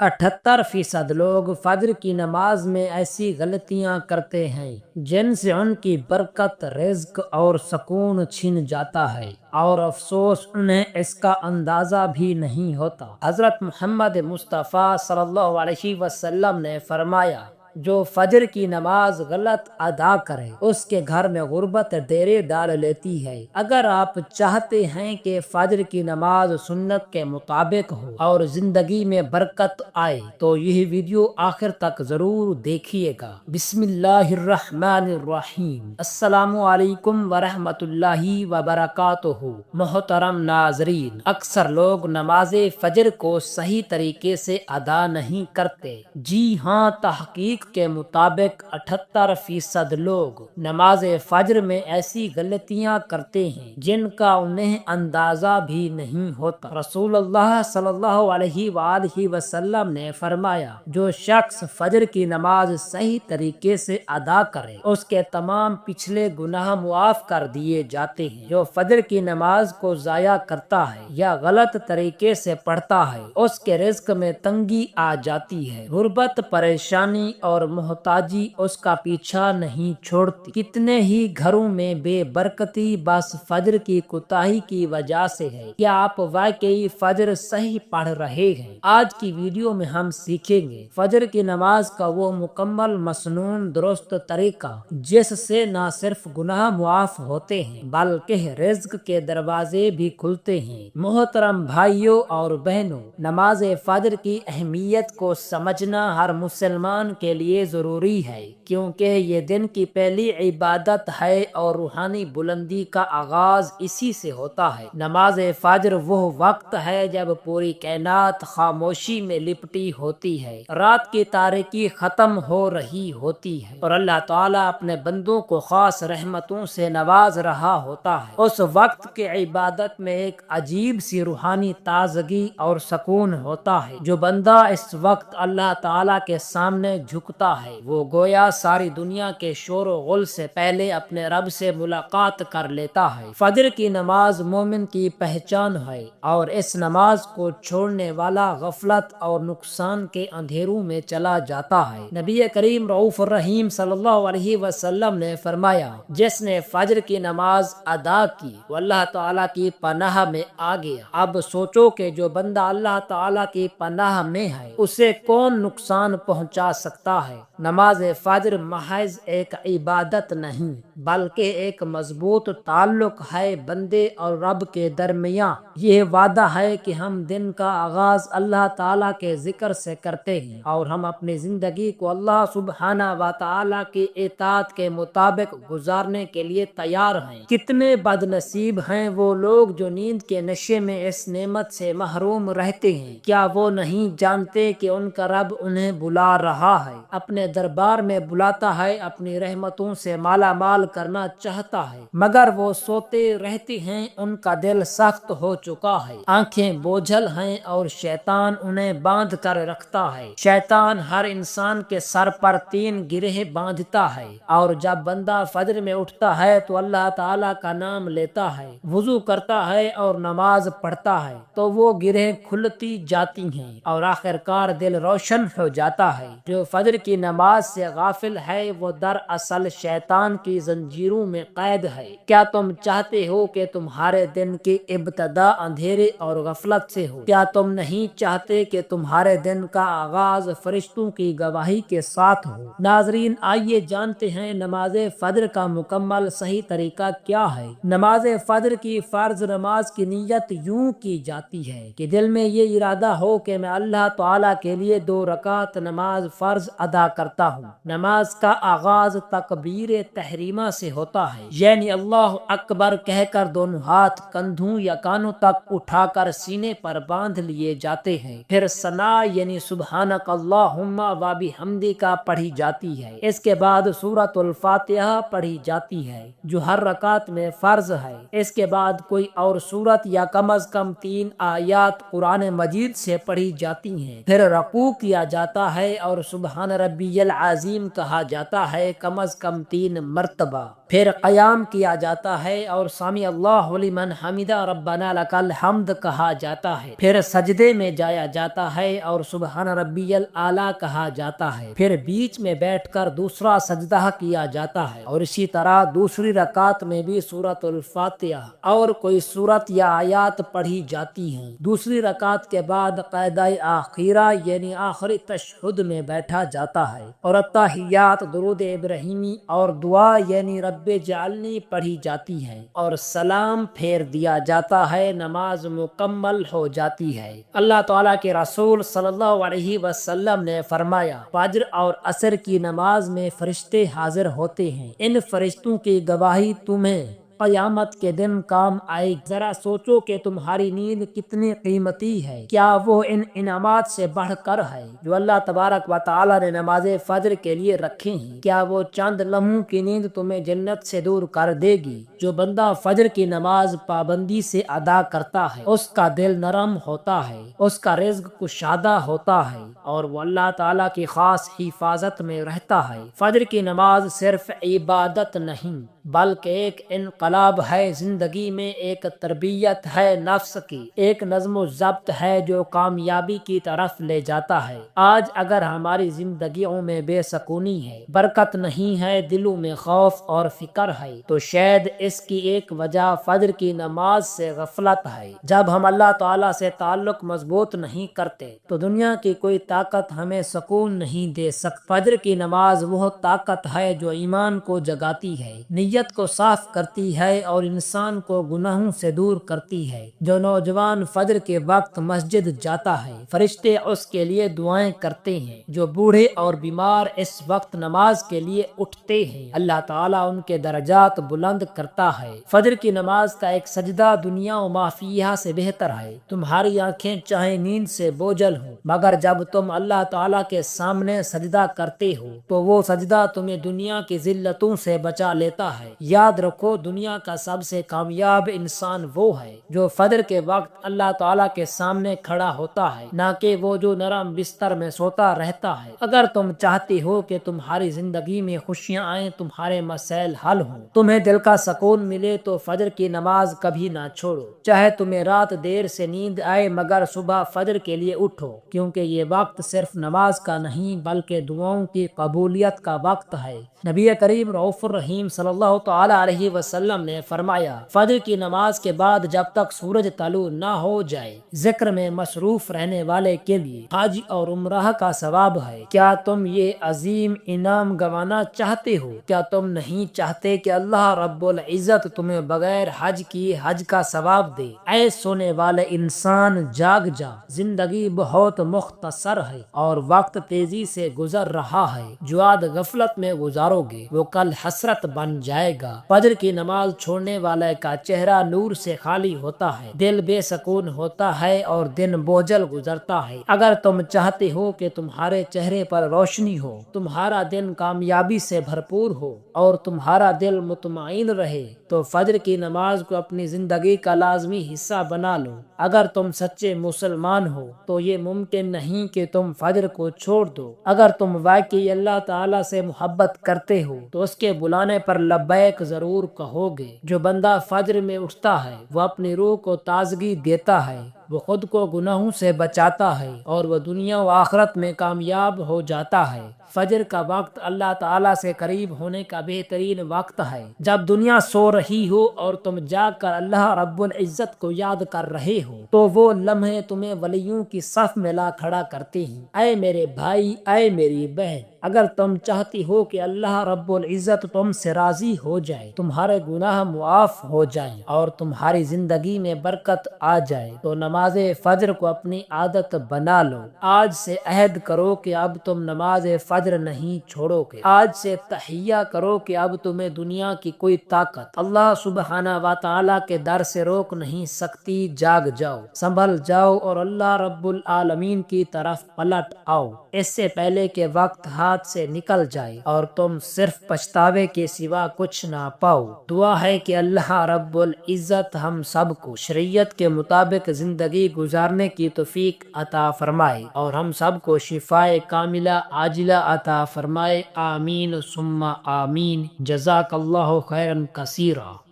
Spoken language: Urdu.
78% لوگ فجر کی نماز میں ایسی غلطیاں کرتے ہیں جن سے ان کی برکت، رزق اور سکون چھن جاتا ہے، اور افسوس انہیں اس کا اندازہ بھی نہیں ہوتا۔ حضرت محمد مصطفیٰ صلی اللہ علیہ وسلم نے فرمایا، جو فجر کی نماز غلط ادا کرے اس کے گھر میں غربت ڈیرے ڈال لیتی ہے۔ اگر آپ چاہتے ہیں کہ فجر کی نماز سنت کے مطابق ہو اور زندگی میں برکت آئے تو یہ ویڈیو آخر تک ضرور دیکھیے گا۔ بسم اللہ الرحمن الرحیم۔ السلام علیکم ورحمۃ اللہ وبرکاتہ۔ محترم ناظرین، اکثر لوگ نماز فجر کو صحیح طریقے سے ادا نہیں کرتے۔ جی ہاں، تحقیق کے مطابق 78% لوگ نماز فجر میں ایسی غلطیاں کرتے ہیں جن کا انہیں اندازہ بھی نہیں ہوتا۔ رسول اللہ صلی اللہ علیہ وآلہ وسلم نے فرمایا، جو شخص فجر کی نماز صحیح طریقے سے ادا کرے اس کے تمام پچھلے گناہ معاف کر دیے جاتے ہیں۔ جو فجر کی نماز کو ضائع کرتا ہے یا غلط طریقے سے پڑھتا ہے اس کے رزق میں تنگی آ جاتی ہے، غربت، پریشانی اور محتاجی اس کا پیچھا نہیں چھوڑتی۔ کتنے ہی گھروں میں بے برکتی بس فجر کی کوتاہی کی وجہ سے ہے۔ کیا آپ واقعی فجر صحیح پڑھ رہے ہیں؟ آج کی ویڈیو میں ہم سیکھیں گے فجر کی نماز کا وہ مکمل، مسنون، درست طریقہ جس سے نہ صرف گناہ معاف ہوتے ہیں بلکہ رزق کے دروازے بھی کھلتے ہیں۔ محترم بھائیوں اور بہنوں، نماز فجر کی اہمیت کو سمجھنا ہر مسلمان کے لیے ضروری ہے، کیونکہ یہ دن کی پہلی عبادت ہے اور روحانی بلندی کا آغاز اسی سے ہوتا ہے۔ نماز فجر وہ وقت ہے جب پوری کائنات خاموشی میں لپٹی ہوتی ہے، رات کی تاریکی ختم ہو رہی ہوتی ہے اور اللہ تعالیٰ اپنے بندوں کو خاص رحمتوں سے نواز رہا ہوتا ہے۔ اس وقت کی عبادت میں ایک عجیب سی روحانی تازگی اور سکون ہوتا ہے۔ جو بندہ اس وقت اللہ تعالیٰ کے سامنے جھکتا ہے وہ گویا ساری دنیا کے شور و غل سے پہلے اپنے رب سے ملاقات کر لیتا ہے۔ فجر کی نماز مومن کی پہچان ہے اور اس نماز کو چھوڑنے والا غفلت اور نقصان کے اندھیروں میں چلا جاتا ہے۔ نبی کریم رؤوف الرحیم صلی اللہ علیہ وسلم نے فرمایا، جس نے فجر کی نماز ادا کی وہ اللہ تعالیٰ کی پناہ میں آ گیا۔ اب سوچو کہ جو بندہ اللہ تعالیٰ کی پناہ میں ہے اسے کون نقصان پہنچا سکتا ہے؟ نماز فجر محض ایک عبادت نہیں بلکہ ایک مضبوط تعلق ہے بندے اور رب کے درمیان۔ یہ وعدہ ہے کہ ہم دن کا آغاز اللہ تعالیٰ کے ذکر سے کرتے ہیں اور ہم اپنی زندگی کو اللہ سبحانہ و تعالیٰ کی اطاعت کے مطابق گزارنے کے لیے تیار ہیں۔ کتنے بد نصیب ہیں وہ لوگ جو نیند کے نشے میں اس نعمت سے محروم رہتے ہیں۔ کیا وہ نہیں جانتے کہ ان کا رب انہیں بلا رہا ہے، اپنے دربار میں بلاتا ہے، اپنی رحمتوں سے مالا مال کرنا چاہتا ہے، مگر وہ سوتے رہتے ہیں، ان کا دل سخت ہو چکا ہے، آنکھیں بوجھل ہیں اور شیطان انہیں باندھ کر رکھتا ہے۔ شیطان ہر انسان کے سر پر 3 گرہ باندھتا ہے اور جب بندہ فجر میں اٹھتا ہے تو اللہ تعالیٰ کا نام لیتا ہے، وضو کرتا ہے اور نماز پڑھتا ہے تو وہ گرہ کھلتی جاتی ہیں اور آخرکار دل روشن ہو جاتا ہے۔ جو فجر کی نماز سے غافل ہے وہ دراصل شیطان کی زنجیروں میں قید ہے۔ کیا تم چاہتے ہو کہ تمہارے دن کی ابتدا اندھیرے اور غفلت سے ہو؟ کیا تم نہیں چاہتے کہ تمہارے دن کا آغاز فرشتوں کی گواہی کے ساتھ ہو؟ ناظرین، آئیے جانتے ہیں نماز فجر کا مکمل صحیح طریقہ کیا ہے۔ نماز فجر کی فرض نماز کی نیت یوں کی جاتی ہے کہ دل میں یہ ارادہ ہو کہ میں اللہ تعالیٰ کے لیے 2 رکعت نماز فرض ادا کرتا ہوں۔ نماز کا آغاز تکبیر تحریمہ سے ہوتا ہے، یعنی اللہ اکبر کہہ کر دونوں ہاتھ کندھوں یا کانوں تک اٹھا کر سینے پر باندھ لیے جاتے ہیں۔ پھر ثنا یعنی سبحانک اللہم و بحمدک پڑھی جاتی ہے۔ اس کے بعد سورۃ الفاتحہ پڑھی جاتی ہے جو ہر رکعت میں فرض ہے۔ اس کے بعد کوئی اور سورت یا کم از کم 3 آیات قرآن مجید سے پڑھی جاتی ہیں۔ پھر رکوع کیا جاتا ہے اور سبحان ربی العظیم کہا جاتا ہے کم از کم 3 مرتبہ۔ مرتبہ، پھر قیام کیا جاتا ہے اور سمی اللہ لمن حمدہ ربنا لک الحمد کہا جاتا ہے، پھر سجدے میں جایا جاتا ہے اور سبحان ربی الاعلیٰ کہا جاتا ہے، پھر بیچ میں بیٹھ کر دوسرا سجدہ کیا جاتا ہے، اور اسی طرح دوسری رکعت میں بھی سورۃ الفاتحہ اور کوئی سورت یا آیات پڑھی جاتی ہیں۔ دوسری رکعت کے بعد قاعدہ آخرہ یعنی آخری تشہد میں بیٹھا جاتا ہے اور التحیات درود ابراہیمی اور دعا یعنی رب جعلنی پڑھی جاتی ہے اور سلام پھیر دیا جاتا ہے، نماز مکمل ہو جاتی ہے۔ اللہ تعالیٰ کے رسول صلی اللہ علیہ وسلم نے فرمایا، فجر اور عصر کی نماز میں فرشتے حاضر ہوتے ہیں، ان فرشتوں کی گواہی تمہیں قیامت کے دن کام آئے گی۔ ذرا سوچو کہ تمہاری نیند کتنی قیمتی ہے، کیا وہ ان انعامات سے بڑھ کر ہے جو اللہ تبارک و تعالی نے نماز فجر کے لیے رکھے ہیں؟ کیا وہ چند لمحوں کی نیند تمہیں جنت سے دور کر دے گی؟ جو بندہ فجر کی نماز پابندی سے ادا کرتا ہے اس کا دل نرم ہوتا ہے، اس کا رزق کشادہ ہوتا ہے اور وہ اللہ تعالیٰ کی خاص حفاظت میں رہتا ہے۔ فجر کی نماز صرف عبادت نہیں بلکہ ایک انقلاب ہے زندگی میں، ایک تربیت ہے نفس کی، ایک نظم و ضبط ہے جو کامیابی کی طرف لے جاتا ہے۔ آج اگر ہماری زندگیوں میں بے سکونی ہے، برکت نہیں ہے، دلوں میں خوف اور فکر ہے، تو شاید اس کی ایک وجہ فجر کی نماز سے غفلت ہے۔ جب ہم اللہ تعالیٰ سے تعلق مضبوط نہیں کرتے تو دنیا کی کوئی طاقت ہمیں سکون نہیں دے سکتی۔ فجر کی نماز وہ طاقت ہے جو ایمان کو جگاتی ہے، نیت کو صاف کرتی ہے اور انسان کو گناہوں سے دور کرتی ہے۔ جو نوجوان فجر کے وقت مسجد جاتا ہے، فرشتے اس کے لیے دعائیں کرتے ہیں۔ جو بوڑھے اور بیمار اس وقت نماز کے لیے اٹھتے ہیں، اللہ تعالیٰ ان کے درجات بلند کرتا ہے۔ فجر کی نماز کا ایک سجدہ دنیا و ما فیہا سے بہتر ہے۔ تمہاری آنکھیں چاہے نیند سے بوجھل ہوں، مگر جب تم اللہ تعالیٰ کے سامنے سجدہ کرتے ہو تو وہ سجدہ تمہیں دنیا کی ذلتوں سے بچا لیتا ہے۔ یاد رکھو، دنیا کا سب سے کامیاب انسان وہ ہے جو فجر کے وقت اللہ تعالیٰ کے سامنے کھڑا ہوتا ہے، نہ کہ وہ جو نرم بستر میں سوتا رہتا ہے۔ اگر تم چاہتے ہو کہ تمہاری زندگی میں خوشیاں آئیں، تمہارے مسائل حل ہوں، تمہیں دل کا سکون ملے، تو فجر کی نماز کبھی نہ چھوڑو۔ چاہے تمہیں رات دیر سے نیند آئے مگر صبح فجر کے لیے اٹھو، کیونکہ یہ وقت صرف نماز کا نہیں بلکہ دعاؤں کی قبولیت کا وقت ہے۔ نبی کریم رؤوف الرحیم صلی اللہ تعالی علیہ وسلم نے فرمایا، فجر کی نماز کے بعد جب تک سورج طلوع نہ ہو جائے ذکر میں مصروف رہنے والے کے لیے حج اور عمرہ کا ثواب ہے۔ کیا تم یہ عظیم انعام گنوانا چاہتے ہو؟ کیا تم نہیں چاہتے کہ اللہ رب العزت تمہیں بغیر حج کی حج کا ثواب دے؟ اے سونے والے انسان، جاگ جا، زندگی بہت مختصر ہے اور وقت تیزی سے گزر رہا ہے۔ جو آج غفلت میں گزارو گے وہ کل حسرت بن جائے گا۔ فجر کی نماز چھوڑنے والے کا چہرہ نور سے خالی ہوتا ہے، دل بے سکون ہوتا ہے اور دن بوجھل گزرتا ہے۔ اگر تم چاہتے ہو کہ تمہارے چہرے پر روشنی ہو، تمہارا دن کامیابی سے بھرپور ہو اور تمہارا دل مطمئن رہے تو فجر کی نماز کو اپنی زندگی کا لازمی حصہ بنا لو۔ اگر تم سچے مسلمان ہو تو یہ ممکن نہیں کہ تم فجر کو چھوڑ دو۔ اگر تم واقعی اللہ تعالیٰ سے محبت کرتے ہو تو اس کے بلانے پر لبیک ضرور کہو گے۔ جو بندہ فجر میں اٹھتا ہے وہ اپنی روح کو تازگی دیتا ہے، وہ خود کو گناہوں سے بچاتا ہے اور وہ دنیا و آخرت میں کامیاب ہو جاتا ہے۔ فجر کا وقت اللہ تعالیٰ سے قریب ہونے کا بہترین وقت ہے۔ جب دنیا سو رہی ہو اور تم جاگ کر اللہ رب العزت کو یاد کر رہے ہو تو وہ لمحے تمہیں ولیوں کی صف میں لا کھڑا کرتے ہیں۔ اے میرے بھائی، اے میری بہن، اگر تم چاہتی ہو کہ اللہ رب العزت تم سے راضی ہو جائے، تمہارے گناہ معاف ہو جائیں اور تمہاری زندگی میں برکت آ جائے تو نماز فجر کو اپنی عادت بنا لو۔ آج سے عہد کرو کہ اب تم نماز فجر نہیں چھوڑو گے۔ آج سے تحیہ کرو کہ اب تمہیں دنیا کی کوئی طاقت اللہ سبحانہ و تعالیٰ کے در سے روک نہیں سکتی۔ جاگ جاؤ، سنبھل جاؤ اور اللہ رب العالمین کی طرف پلٹ آؤ، اس سے پہلے کہ وقت ہاتھ ہاتھ سے نکل جائے اور تم صرف پچھتاوے کے سوا کچھ نہ پاؤ۔ دعا ہے کہ اللہ رب العزت ہم سب کو شریعت کے مطابق زندگی گزارنے کی توفیق عطا فرمائے اور ہم سب کو شفائے کاملہ عاجلہ عطا فرمائے، آمین ثم آمین۔ جزاک اللہ خیرا کثیرا۔